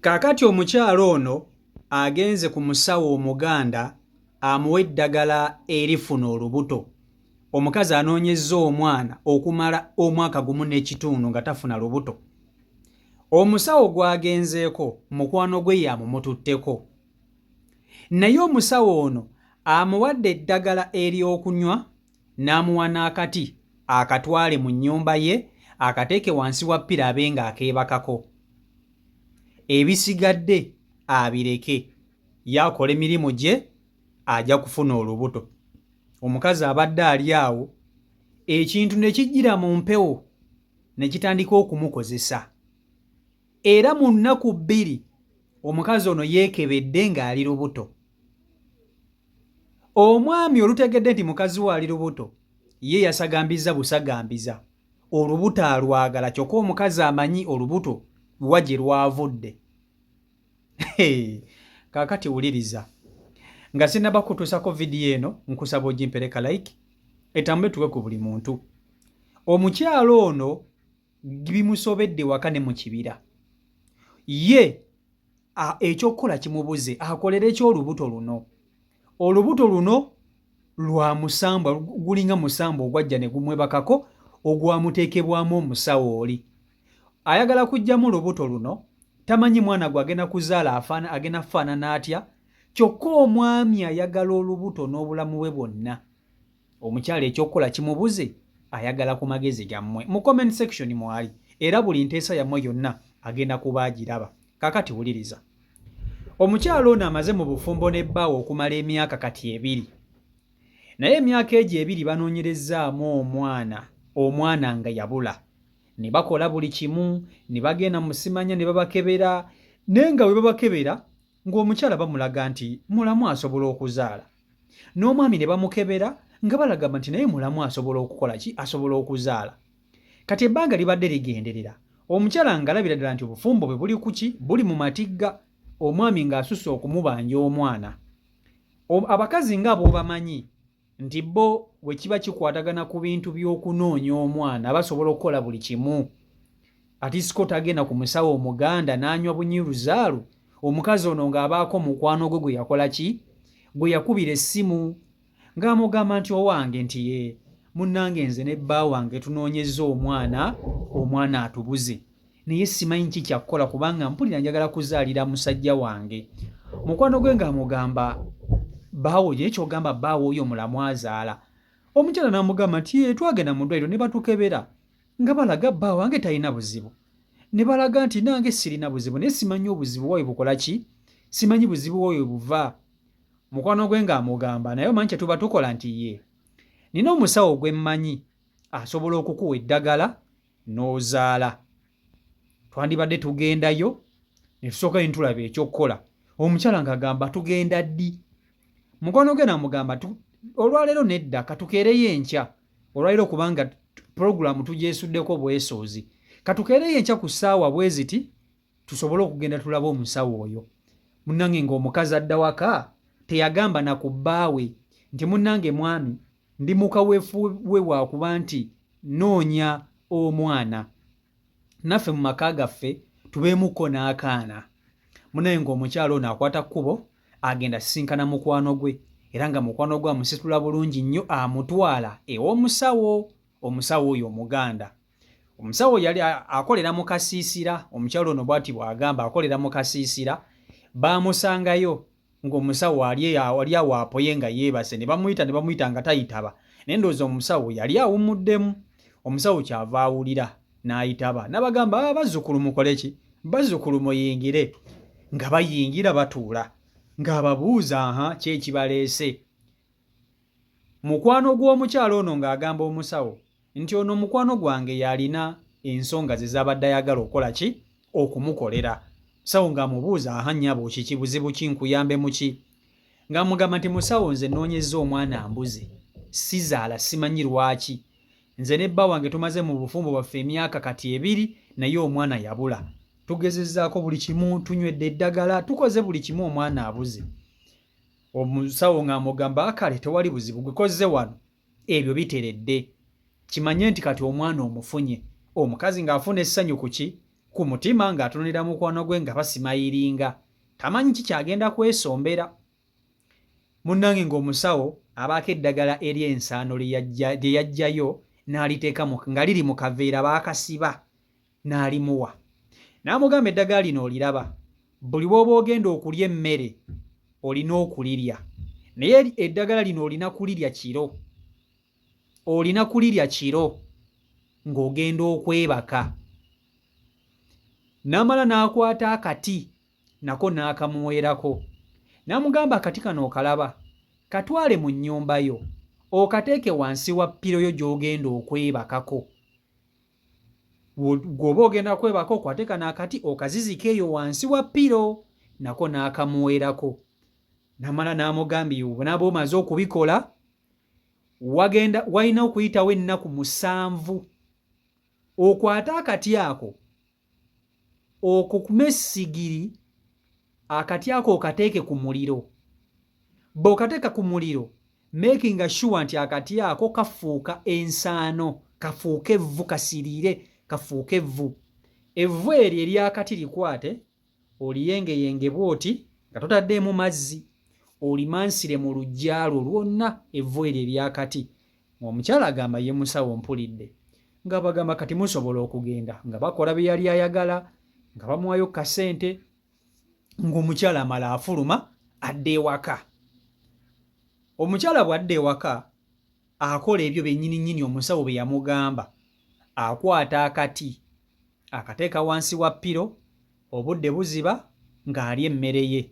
Kaakati omukyalo ono agenze ku musawo Omuganda amuwa eddagala erifuna olubuto. Omukazi anoonyezza omwana okumala omwaka gumu n'ekitundu nga tafuna lubuto. Omusawo gw'agenzeeko mukwano gwe yamumututteko. Naye omusawo ono amuwadde eddagala ery'okunywa n'amuwa n'akati akatwale mu nnyumba ye akateeke wansi wa ppira abe ng'akeebakako. Ebisigadde abireke yaakola emirimu gye ajja kufuna olubuto. Omukazi abadde ali awo ekintu ne kijjira mu mpewo ne kitandika okumukozesa. Era mu nnaku bbiri omukazi ono yeekebedde ng'ali lubuto. Omwami olutegedde nti mukazi we ali lubuto ye yasagambiza busagambiza olubuto alwagala kyokka omukazi amanyi olubuto luwa gye lwavudde. Kaakati wuliriza nga sinnaba kutuusako vidiyo eno nkusaba ogimpereka like etambule tuwe ku buli muntu. Omukyalo ono bimusobedde waka ne mu kibira ye ekyokukola kimubuze akolere ki olubuto luno. Olubuto luno lwa musambwa gulinga musambwa ogwajja ne gumwebakako ogwamuteekebwamu omusawo oli. Ayagala kuggyamu lubuto luno tamanyi mwana gwe agenda kuzaala agenda kufaanana atya kyokka omwami ayagala olubuto n'obulamu bwe bwonna. Omukyalo ekyokukola kimubuze ayagala ku magezi gammwe. Mu comment section mwali era buli nteesa yammwe yonna agenda kuba agiraba. Kaakati wuliriza. Omukyalo ono amaze mu bufumbo n'ebbaawo okumala emyaka kati 2. Naye emyaka egyo 2 banoonyerezzaamu omwana nga yabula. Ne bakola buli kimu, ne bagenda mu simanya ne babakebera, naye nga bwe babakebera ng'omukyala bamulaga nti mulamu asobola okuzaala. N'omwami ne bamukebera nga balagamba nti naye mulamu asobola okukola ki? Asobola okuzaala. Kati ebbanga libadde ligenderera. Omukyala ng'alabira ddala nti obufumbo bwe buli ku ki? Buli mu matigga. Omwami ng'asusse okumubanja omwana. Abakazi ng'abo bamanyi nti bo bwe kiba kikwatagana ku bintu by'okunoonya omwana basobola okukola buli kimu. Ati siko tagenda ku musawo Omuganda n'anywa bunyiruzaalu. Omukazi ono ng'abaako mukwano gwe gwe yakola ki? Gwe yakubira essimu ng'amugamba nti owange nti ye munnange nze ne bba wange tunoonyezza omwana atubuze. Naye simanyi ki kyakkola kubanga mpulira njagala kuzaalira musajja wange. Mukwano gwe ng'amugamba baawo ye kyogamba baawo oyo mulamu azaala. Omukyala n'amugamba nti ye twagenda mu ddwaliro ne batukebera nga balaga bba wange talina buzibu. Ne balaga nti nange sirina buzibu naye simanyi obuzibu bwawe bukola ki? Simanyi buzibu bwawe buva. Mukwano gwe ng'amugamba naye omanyi kye tuba tukola nti ye nina omusawo gwe mmanyi asobola okukuwa eddagala n'ozaala. Twandibadde tugendayo ne tusooka ne tulaba ekyokkola. Omukyala ng'agamba tugenda ddi? Mukwano gwe n'amugamba olwaleero nedda katukeereyo enkya. Olwaleero kubanga puroguramu tugyesuddeko bwesoozi. Katukeereyo enkya ku ssaawa bwe ziti tusobole okugenda tulaba omusawo oyo. Munnange ng'omukazi adda waka teyagamba na ku bbaawe nti munnange mwami ndi mukaweefu we waakuba nti noonya omwana. Naffe mu maka gaffe tubeemuko n'akaana. Munnange ng'omukyalo ono akwata kkubo agenda sisinkana mukwano gwe era nga mukwano gwe amusitula bulungi nnyo amutwala ew'omusawo. Omusawo oyo Omuganda. Omusawo yali akolera mu kasiisira. Omukyalo ono bw'ati bw'agamba akolera mu kasiisira. Baamusangayo ng'omusawo ali awo apoye nga yeebase ne bamuyita nga tayitaba. Naye ndowooza omusawo yali awumuddemu. Omusawo kyava awulira n'ayitaba n'abagamba bazzukulu mukole ki? Bazzukulu muyingire. Nga bayingira batuula ng'ababuuza ki ekibaleese. Mukwano gw'omukyalo ono ng'agamba omusawo nti ono mukwano gwange yalina ensonga ze z'abadde ayagala okukola ki? Okumukolera. Musawo ng'amubuuza nnyabo kiki buzibu ki nkuyambe mu ki? Ng'amugamba nti musawo nze nnoonyezza omwana ambuze sizaala simanyi lwaki. Nze ne bba wange tumaze mu bufumbo bwaffe emyaka kati 2 naye omwana yabula. Tugezezzaako buli kimu, tunywedde eddagala, tukoze buli kimu omwana abuze. Omusawo ng'amugamba kale tewali buzibu gukoze wano ebyo biteredde. Kimanye nti kati omwana omufunye. Omukazi ng'afuna essanyu ku ki? ku mutima ng'atunulira mukwano gwe nga basimayiringa tamanyi kikyagenda kwesombera. Munnange ng'omusawo abaako eddagala ery'ensaano lye yaggyayo n'aliteeka nga liri mu kaveera baakasiba n'alimuwa. N'amugamba eddagala lino oliraba, buli bw'oba ogenda okulya emmere olina okulirya, naye eddagala lino olina kulirya kiro, olina kulirya kiro ng'ogenda okwebaka. N'amala n'akwata akati nako n'akamuweerako, n'amugamba akati kano okalaba, katwale mu nnyumba yo okateeke wansi wa ppiro yo gy'ogenda okwebakako. Bw'oba ogenda kwebaka okwate kano akati okazizika eyo wansi wa ppiro, nako n'akamuweerako. N'amala n'amugambye onaaba omaze okubikola walina okuyitawo ennaku 7 okwate akati ako okukume essigiri, akati ako okateeke ku muliro. Bw'okateeka ku muliro making sure nti akati ako kafuuka ensaano, kafuuke evvu, kasiriire kafuuke evvu. Evvu eryo eryakati likwate oliyengeyenge bw'oti nga totaddeemu mazzi, olimansire mu luggya lwo lwonna evvu eryo eryakati. Omukyala agamba ye musawo mpulidde nga bagamba kati musobola okugenda, nga bakola bye yali ayagala, nga bamuwayo kasente, ng'omukyala amala afuluma adda ewaka. Omukyala bw'adda ewaka akola ebyo bennyini omusawo bye yamugamba. Akwata akati akateeka wansi wa ppiro, obudde buziba ng'alya emmere ye.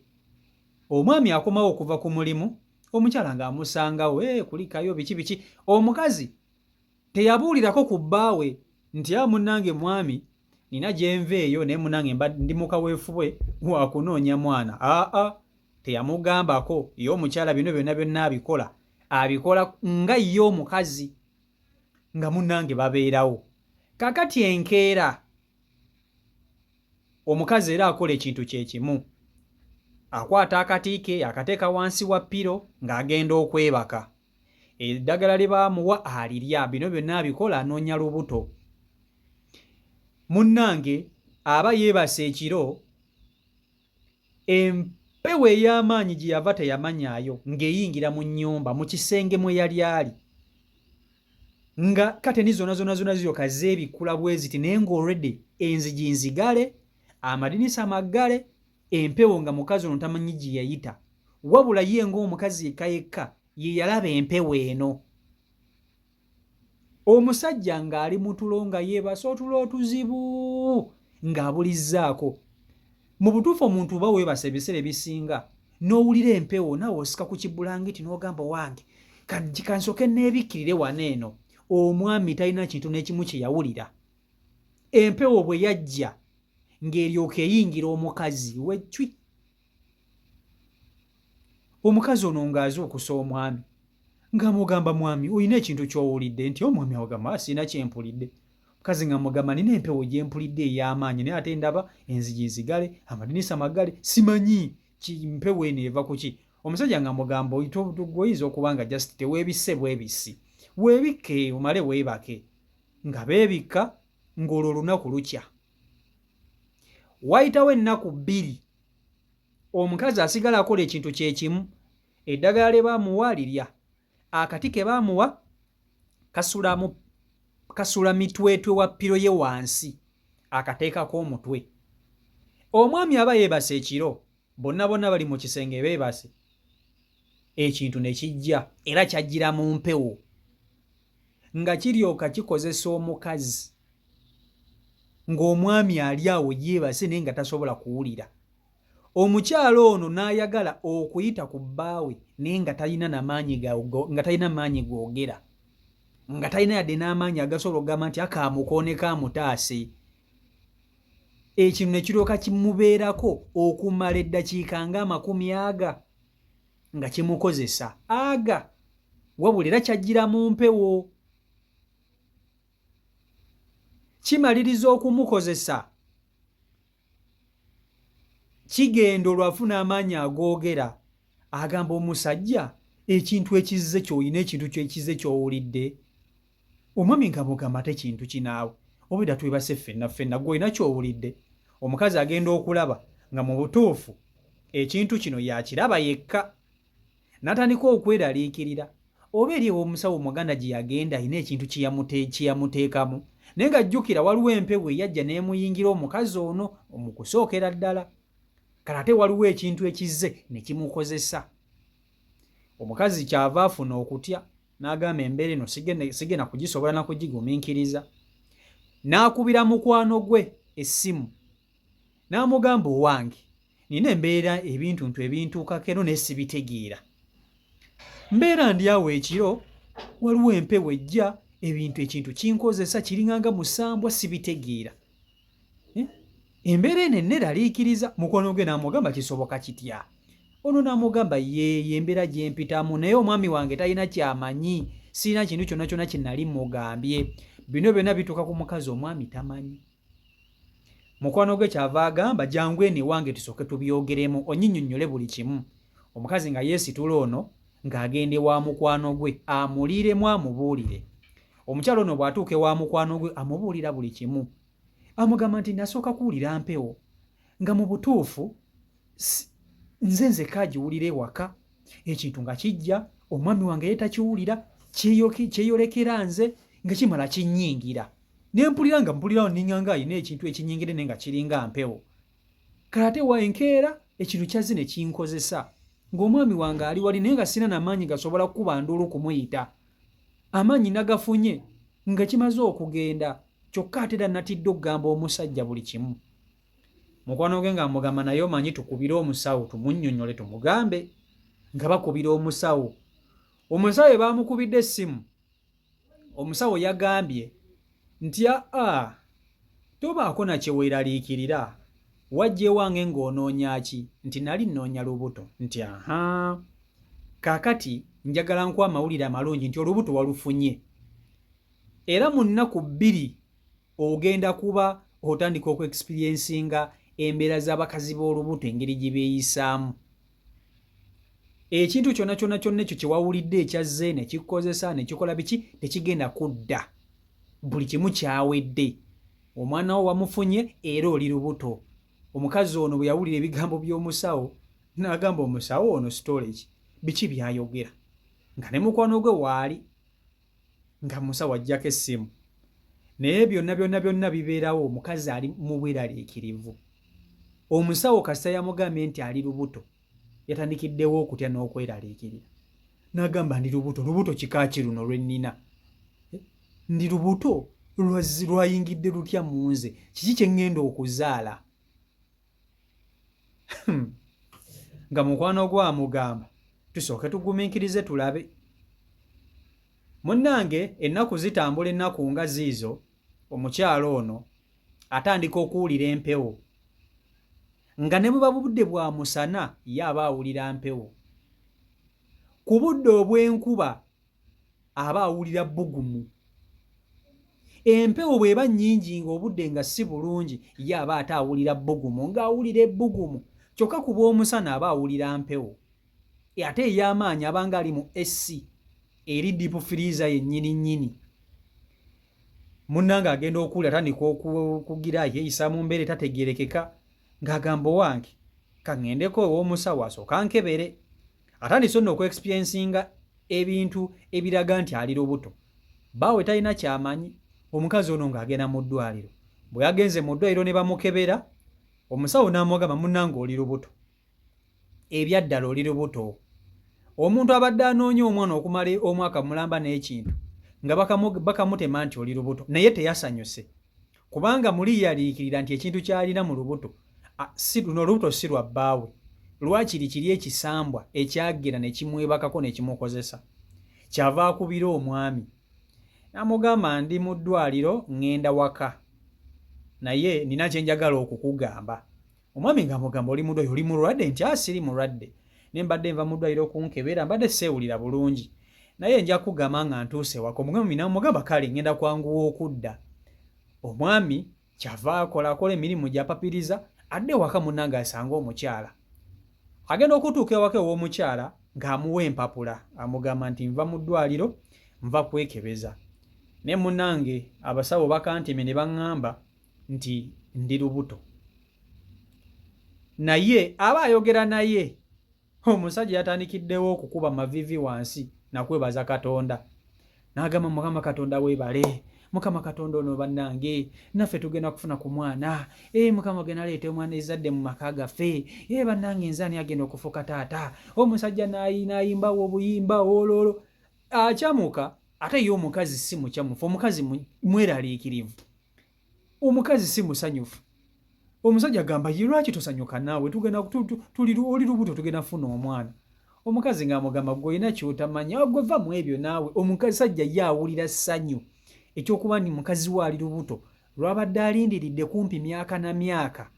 Omwami akomawo okuva ku mulimu, omukyala ng'amusangawo, kulikayo biki. Omukazi teyabuulirako ku bbaawe nti munnange mwami nina gye nva eyo naye munnange ndi mu kaweefubwe wa kunoonya mwana. Teyamugambako. Ye omukyala bino byonna abikola nga ye omukazi, nga munnange babeerawo. Kakati enkeera omukazi era akola ekintu kye kimu, akwata akati ke akateeka wansi wa ppiro ng'agenda okwebaka. Eddagala lye baamuwa alirya, bino byonna abikola anoonya lubuto. Munnange aba yeebase ekiro, empewo ey'amaanyi gye yava teyamanyaayo ng'eyingira mu nnyumba mu kisenge mwe yali ali, nga kateni zonna ziryoka zeebikula bwe ziti, naye ng'olredde enzigi nzigale, amadinisa maggale, empewo nga mukazi ono tamanyi gye yayita, wabula ye ng'omukazi yekka ye yalaba empewo eno. Omusajja ng'ali mu tulo nga yeebase otulo otuzibu ng'abulizzaako. Mu butuufu omuntu oba weebase ebiseera ebisinga n'owulira empewo naawe osika ku kibulangiti n'ogamba wange kansooke neebikkirire wano eno. Omwami talina kintu n'ekimu kye yawulira. Empewo bwe yajja ng'eryoka eyingira omukazi wecwi. Omukazi ono ng'azuukusa omwami ng'amugamba, mwami olina ekintu ky'owulidde? Nti omwami agamba sirina kyempulidde. Mukazi ng'amugamba nina empewo gye mpulidde ey'amaanyi naye ate ndaba enzigi nzigale, amadinisa maggale, simanyi mpewo eno eva ku ki. Omusajja ng'amugamba oyinza okuba nga just teweebisse bwebisi, weebikke omale weebake. Nga beebikka ng'olwo olunaku lukya. Wayitawo ennaku 2 omukazi asigala akola ekintu kye kimu. Eddagala lye baamuwa lirya, akati ke baamuwa kasula mitwetwe wa ppiro ye wansi, akateekako omutwe. Omwami aba yeebase ekiro, bonna bali mu kisenge beebase. Ekintu ne kijja era kyajjira mu mpewo nga kiryoka kikozesa omukazi, ng'omwami ali awo yeebase naye nga tasobola kuwulira. Omukyala ono n'ayagala okuyita ku bbaawe naye nga talina maanyi googera, nga talina yadde n'amaanyi agasobola okugamba nti akaamukoone kaamutaase. Ekintu ne kiryoka kimubeerako okumala eddakiika nga 40 nga kimukozesa wabula era kyajjira mu mpewo. Kimaliriza okumukozesa, kigenda olwafuna amaanyi agoogera, agamba omusajja ekintu ekizze ky'olina, ekintu ky'ekizze ky'owulidde. Omwami ng'amugamba ate kintu kinaawe. obwedda twebase ffenna gwe olina ky'owulidde. Omukazi agenda okulaba nga mu butuufu ekintu kino yakiraba yekka n'atandika okweraliikirira, oba eri ew'omusawo Omuganda gye yagenda alina ekintu kiyamuteekamu, naye ng'ajjukira waliwo empewo eyajja n'emuyingira omukazi ono mu kusookera ddala, kale ate waliwo ekintu ekizze ne kimukozesa. Omukazi kyava afuna okutya n'agamba embeera eno sigenda kugisobola na kugigumiikiriza. N'akubira mukwano gwe essimu n'amugamba, owange nina embeera ebintuntu ebintuukako eno naye sibitegeera. Mbeera ndi awo ekiro, waliwo empewo ejja, ekintu kinkozesa kiringanga musambwa sibitegeera. Embeera eno enneraliikiriza. Mukwano gwe n'amugamba kisoboka kitya? Ono n'amugamba ye embeera gye mpitamu, naye omwami wange talina kyamanyi, sirina kintu kyonna kyonna kye nali mugambye. Bino byonna bituuka ku mukazi omwami tamanyi. Mukwano gwe kyava agamba, jangu eno ewange tusooke tubyogeremu onnyinyonnyole buli kimu. Omukazi nga yeesitula ono ng'agende wa mukwano gwe amuliiremu amubuulire. Omukyalo ono bw'atuuka ewa mukwano gwe amubuulira buli kimu. Amugamba nti nasooka kuwulira mpewo nga mu butuufu nze nzekka agiwulira ewaka, ekintu nga kijja omwami wange ye takiwulira, kyeyolekera nze nga kimala kinnyingira. Ne mpulirawo ninganga ayina ekintu ekinnyingire naye nga kiringa mpewo. Kale ate wa enkeera ekintu kyazze ne kinkozesa, ng'omwami wange ali wali naye nga sirina n'amaanyi gasobola kukuba nduulu kumuyita. Amaanyi nagafunye nga kimaze okugenda, kyokka ate era natidde okugamba omusajja buli kimu. Mukwano gwe ng'amugamba naye omanyi tukubire omusawo tumunnyonnyole tumugambe. Nga bakubira omusawo. Omusawo bwe baamukubidde essimu, omusawo yagambye nti tobaako na kye weeraliikirira, wajja ewange ng'onoonya ki? Nti nali nnoonya lubuto. Nti kaakati njagala nkuwa amawulire amalungi nti olubuto walufunye, era mu nnaku 2 ogenda kuba otandika okuexperiencinga embeera z'abakazi b'olubuto engeri gye beeyisaamu. Ekintu kyonna kyonna kyonna ekyo kye wawulidde ekyazze ne kikozesa ne kikola biki tekigenda kudda, buli kimu kyawedde. Omwana wo wamufunye era oli lubuto. Omukazi ono bwe yawulira ebigambo by'omusawo n'agamba omusawo ono storage biki byayogera, nga ne mukwano gwe waali nga musawo ajjako essimu. Naye byonna bibeerawo, omukazi ali mu bweraliikirivu. Omusawo kasita yamugambye nti ali lubuto, yatandikiddewo okutya n'okweraliikirira. N'agamba ndi lubuto kika ki luno lwe nnina? Ndi lubuto lwayingidde lutya mu nze? Kiki kye ŋŋenda okuzaala? Nga mukwano gwe amugamba tusooke tugumiikirize tulabe. Munnange ennaku zitambula, ennaku nga ziizo, omukyalo ono atandika okuwulira empewo, nga ne buba budde bwa musana ye aba awulira mpewo. Ku budde obw'enkuba aba awulira bbugumu. Empewo bw'eba nnyingi ng'obudde nga si bulungi ye aba ate awulira bbugumu, ng'awulira ebbugumu. Kyokka ku bw'omusana aba awulira mpewo. Ate ey'amaanyi abanga ali mu AC eri deep freezer yennyini nnyini. Munnange agenda okuwulira atandika okugira yeeyisa mu mbeera etategeerekeka, ng'agamba owange kaŋŋendeko ew'omusawo asooka nkebere. Atandise nno okuexperiencinga ebintu ebiraga nti ali lubuto. Baawe talina kyamanyi. Omukazi ono ng'agenda mu ddwaliro. Bwe yagenze mu ddwaliro ne bamukebera, omusawo n'amugamba munnange oli lubuto. Ebyaddala oli lubuto. Omuntu abadde anoonya omwana okumala omwaka mulamba n'ekintu nga bakamutema nti oli lubuto, naye teyasanyuse kubanga muli yaliikirira nti ekintu ky'alina mu lubuto luno olubuto si lwa bbaawe, lwakiri kiri ekisambwa ekyagera ne kimwebakako ne kimukozesa. Kyava akubira omwami n'amugamba ndi mu ddwaliro ŋŋenda waka, naye nina kye njagala okukugamba. Omwami ng'amugamba oli mudwaliro, oli mulwadde? Nti siri mulwadde, ne mbadde nva mu ddwaliro kunkebera, mbadde seewulira bulungi, naye nja kugamba nga ntuuse waka. Omwami n'amugamba kale ŋŋenda kwanguwa okudda. Omwami kyava akola emirimu gy'apapiriza adde waka munnange asanga omukyala. Agenda okutuuka ewaka ew'omukyala ng'amuwa empapula, amugamba nti nva mu ddwaliro, nva kwekebeza. ne munnange abasawo bakantime ne baŋŋamba nti ndi lubuto. Naye aba ayogera naye omusajja yatandikiddewo okukuba mavivi wansi nakwebaza Katonda. N'agamba Mukama Katonda weebale, Mukama Katonda ono bannange naffe tugenda kufuna ku mwana. Mukama gwe naleeta omwana ezadde mu maka gaffe. Bannange nze ani agenda okufuuka taata? Omusajja n'ayimbawo obuyimba ololo. Akyamuka ate ye omukazi si mukyamufu, omukazi mweraliikirivu, omukazi si musanyufu. Omusajja agamba ye lwaki tosanyuka naawe oli lubuto tugenda funa omwana. Omukazi ng'amugamba gwe olina kyotamanya, gwe va mu ebyo naawe. Omusajja ye awulira ssanyu ekyokuba ndi mukazi we ali lubuto lwabadde alindiridde kumpi myaka na myaka.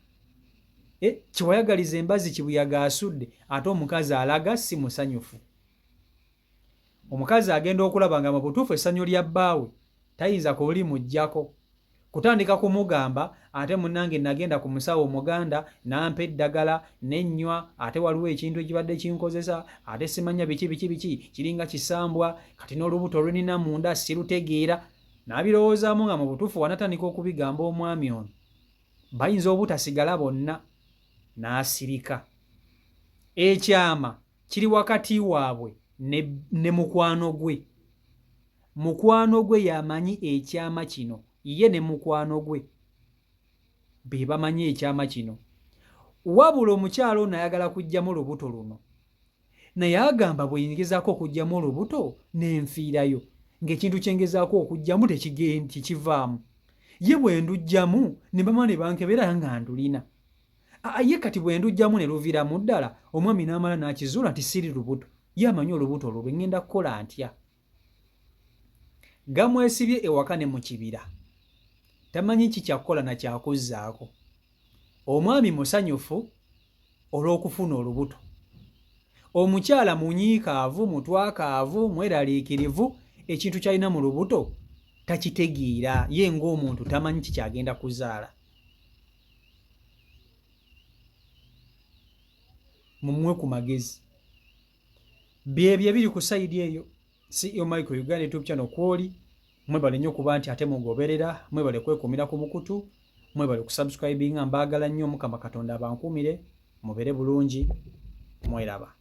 Kiwayagaliza embazi kibuyaga asudde, ate omukazi alaga si musanyufu. Omukazi agenda okulaba nga mu butuufu essanyu lya bbaawe tayinza kulimuggyako. Kutandika kumugamba ate munnange nagenda ku musawo Omuganda nampa eddagala nennywa, ate waliwo ekintu ekibadde kinkozesa, ate simanya biki kiringa kisambwa, kati n'olubuto olunina munda sirutegeera. N'abirowoozaamu nga mu butuufu wanatandika okubigamba omwami ono bayinza obutasigala bonna. N'asirika. Ekyama kiri wakati waabwe ne mukwano gwe. Mukwano gwe yamanyi ekyama kino, ye ne mukwano gwe be bamanyi ekyama kino. Wabula omukyalo ono ayagala kuggyamu olubuto luno, naye agamba bwe yengezaako okuggyamu olubuto n'enfiirayo, ng'ekintu kye ngezaako okuggyamu tekivaamu. Ye bwe nduggyamu ne bama ne bankebera nga ndulina. Ye kati bwe nduggyamu ne luviiramu ddala, omwami n'amala n'akizuula nti siri lubuto. Ye amanyi olubuto olwo lwe ŋŋenda kukola ntya. Gamwesibye ewaka ne mu kibira, tamanyi ki kyakkola na kyakuzzaako. Omwami musanyufu olw'okufuna olubuto, omukyala munyiikaavu, mutwakaavu, mweraliikirivu, ekintu ky'alina mu lubuto takitegeera, ye ng'omuntu tamanyi ki kyagenda kuzaala. Mumwe ku magezi byebyo biri ku sayidi eyo. CEO Michael Uganda YouTube channel kwoli. Mwebale nnyo kuba nti ate mugoberera, mwebale kwekuumira ku mukutu, mwebale kusubscribinga. Mbaagala nnyo, Mukama Katonda abankuumire, mubere bulungi, mweraba.